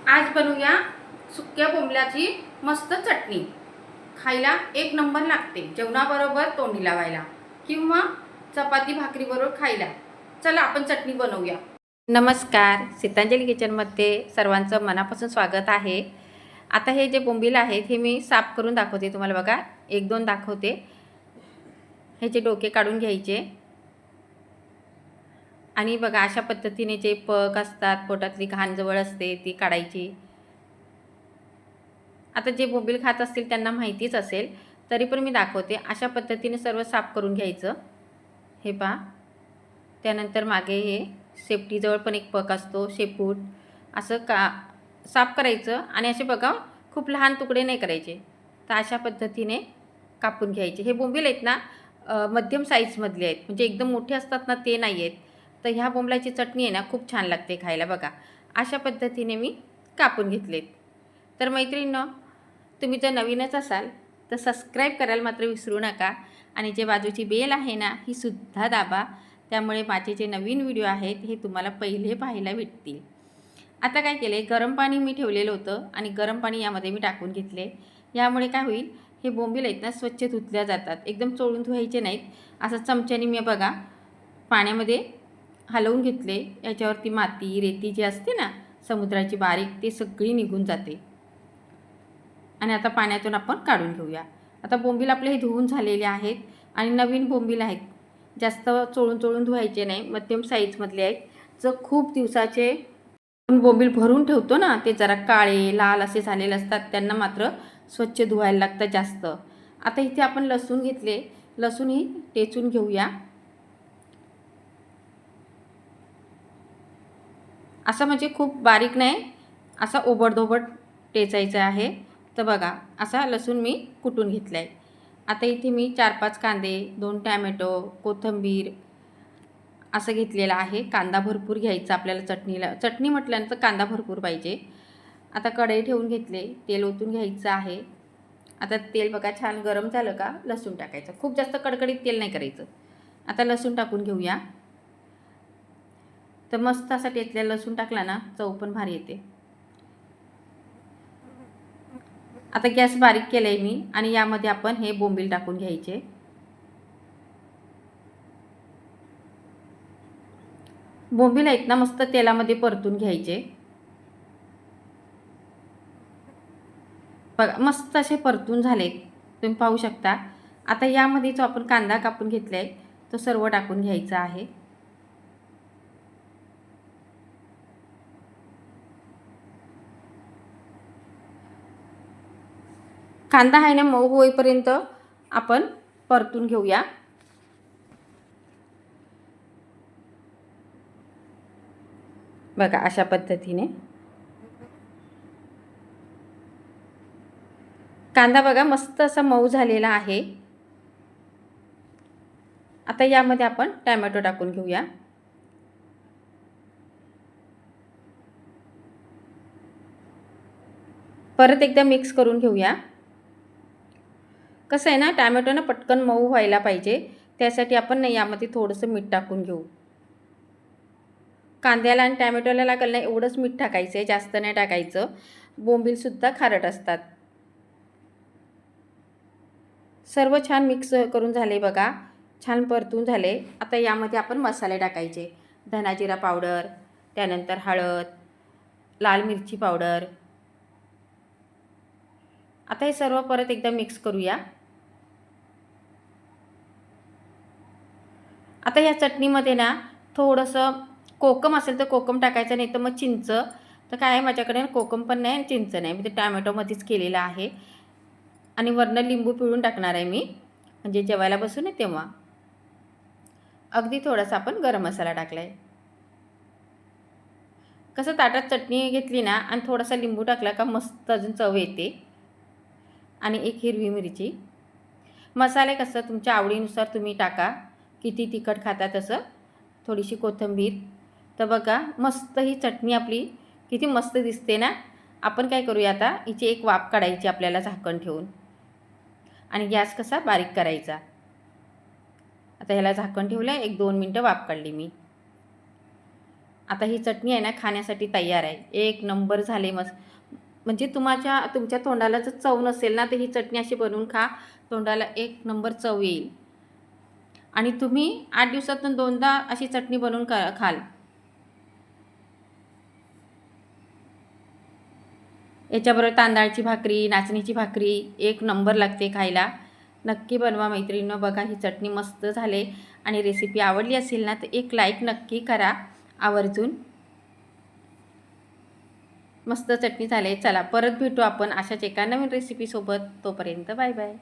आज बनवूया सुक्या बोंबल्याची मस्त चटणी। खायला एक नंबर लागते, जेवणाबरोबर तोंडी लावायला किंवा चपाती भाकरीबरोबर खायला। चला आपण चटणी बनवूया। नमस्कार, सीतांजली किचनमध्ये सर्वांचं मनापासून स्वागत आहे। आता हे जे बोंबील आहेत हे मी साफ करून दाखवते तुम्हाला। बघा, एक दोन दाखवते। ह्याचे डोके काढून घ्यायचे आणि बघा अशा पद्धतीने जे पक असतात, पोटातली घाण जवळ असते ती काढायची। आता जे बोंबील खात असतील त्यांना माहितीच असेल, तरी पण मी दाखवते। अशा पद्धतीने सर्व साफ करून घ्यायचं। हे पहा, त्यानंतर मागे हे शेपटीजवळ पण एक पक असतो, शेपूट असं साफ करायचं। आणि असे बघा, खूप लहान तुकडे नाही करायचे, तर अशा पद्धतीने कापून घ्यायचे। हे बोंबील आहेत ना, मध्यम साईजमधले आहेत, म्हणजे एकदम मोठे असतात ना ते नाही आहेत। तर ह्या बोंबलाची चटणी आहे ना, खूप छान लागते खायला। बघा, अशा पद्धतीने मी कापून घेतलेत। तर मैत्रिणींनो, तुम्ही जर नवीनच असाल तर सबस्क्राईब करायला मात्र विसरू नका, आणि जे बाजूची बेल आहे ना ही सुद्धा दाबा, त्यामुळे माझे जे नवीन व्हिडिओ आहेत हे तुम्हाला पहिले पाहायला भेटतील। आता काय केले, गरम पाणी मी ठेवलेलं होतं आणि गरम पाणी यामध्ये मी टाकून घेतले। यामुळे काय होईल, हे बोंबील आहेत ना स्वच्छ धुतल्या जातात, एकदम चोळून धुवायचे नाहीत। असं चमच्याने मी बघा पाण्यामध्ये हलवून घेतले। याच्यावरती माती रेती जी असते ना समुद्राची बारीक, ते सगळी निघून जाते। आणि आता पाण्यातून आपण काढून घेऊया। आता बोंबील आपले हे धुवून झालेले आहेत आणि नवीन बोंबील आहेत, जास्त चोळून धुवायचे नाही, मध्यम साईजमधले आहेत। जर खूप दिवसाचे आपण बोंबील भरून ठेवतो ना, ते जरा काळे लाल असे झालेले असतात, त्यांना मात्र स्वच्छ धुवायला लागतं जास्त। आता इथे आपण लसूण घेतले, लसूण ही टेचून घेऊया। असं म्हणजे खूप बारीक नाही, असा ओबडधोबड टेचायचा आहे। तर बघा, असा लसूण मी कुटून घेतला आहे। आता इथे मी 4-5 कांदे, 2 टॅमॅटो, कोथिंबीर असं घेतलेलं आहे। कांदा भरपूर घ्यायचा आपल्याला चटणीला, चटणी म्हटल्यानंतर कांदा भरपूर पाहिजे। आता कढई ठेवून घेतले, तेल ओतून घ्यायचं आहे। आता तेल बघा छान गरम झालं का लसूण टाकायचं, खूप जास्त कडकडीत तेल नाही करायचं। आता लसूण टाकून घेऊया। तर मस्त असा टेचलेला लसूण टाकला ना चव पण भारी येते। आता गॅस बारीक केलाय मी आणि यामध्ये आपण हे बोंबील टाकून घ्यायचे। बोंबील आहेत ना मस्त तेलामध्ये परतून घ्यायचे। बघा मस्त असे परतून झाले, तुम्ही पाहू शकता। आता यामध्ये जो आपण कांदा कापून घेतलाय तो सर्व टाकून घ्यायचा आहे। कांदा आहे ना मऊ होईपर्यंत आपण परतून घेऊया। बघा अशा पद्धतीने कांदा बघा मस्त असा मऊ झालेला आहे। आता यामध्ये आपण टोमॅटो टाकून घेऊया। परत एकदा मिक्स करून घेऊया। कसं आहे ना, टोमॅटो ना पटकन मऊ व्हायला पाहिजे, त्यासाठी आपण ना यामध्ये थोडंसं मीठ टाकून घेऊ। कांद्याला आणि टोमॅटोला लागेल ना एवढंच मीठ टाकायचं आहे, जास्त नाही टाकायचं। बोंबीलसुद्धा खारट असतात। सर्व छान मिक्स करून झाले बघा, छान परतून झाले। आता यामध्ये आपण मसाले टाकायचे, धना जिरा पावडर, त्यानंतर हळद, लाल मिरची पावडर। आता हे सर्व परत एकदा मिक्स करूया। आता या चटणीमध्ये ना थोडंसं कोकम असेल तर कोकम टाकायचं, नाही तर मग चिंच। तर काय आहे माझ्याकडे कोकम पण नाही आणि चिंच नाही, मी ते टोमॅटोमध्येच केलेलं आहे। आणि वरनं लिंबू पिळून टाकणार आहे मी, म्हणजे जेवायला बसू ना तेव्हा। अगदी थोडासा आपण गरम मसाला टाकला आहे। कसं ताटात चटणी घेतली ना आणि थोडासा लिंबू टाकला का मस्त अजून चव येते। आणि एक हिरवी मिरची। मसाले कसं तुमच्या आवडीनुसार तुम्ही टाका, किती तिखट खाता तसं। थोडीशी कोथिंबीर। तर बघा मस्त ही चटणी आपली किती मस्त दिसते ना। आपण काय करूया, आता हिची एक वाफ काढायची आपल्याला झाकण ठेवून, आणि गॅस कसा बारीक करायचा। आता ह्याला झाकण ठेवलं, 1-2 मिनटं वाफ काढली मी। आता ही चटणी आहे ना खाण्यासाठी तयार आहे. एक नंबर झाले मस्त. म्हणजे तुमच्या तोंडाला जर चव नसेल ना तर ही चटणी अशी बनवून खा. तोंडाला एक नंबर चव येईल. आणि तुम्ही 8 दिवसातून 2दा अशी चटणी बनवून खाल. याच्याबरोबर तांदळाची भाकरी, नाचणीची भाकरी एक नंबर लागते खायला. नक्की बनवा मैत्रिणींनो. बघा ही चटणी मस्त झाले. आणि रेसिपी आवडली असेल ना तर एक लाईक नक्की करा आवर्जून. मस्त चटणी झाली. चला परत भेटू आपण अशाच एका नवीन रेसिपीसोबत. तोपर्यंत बाय बाय.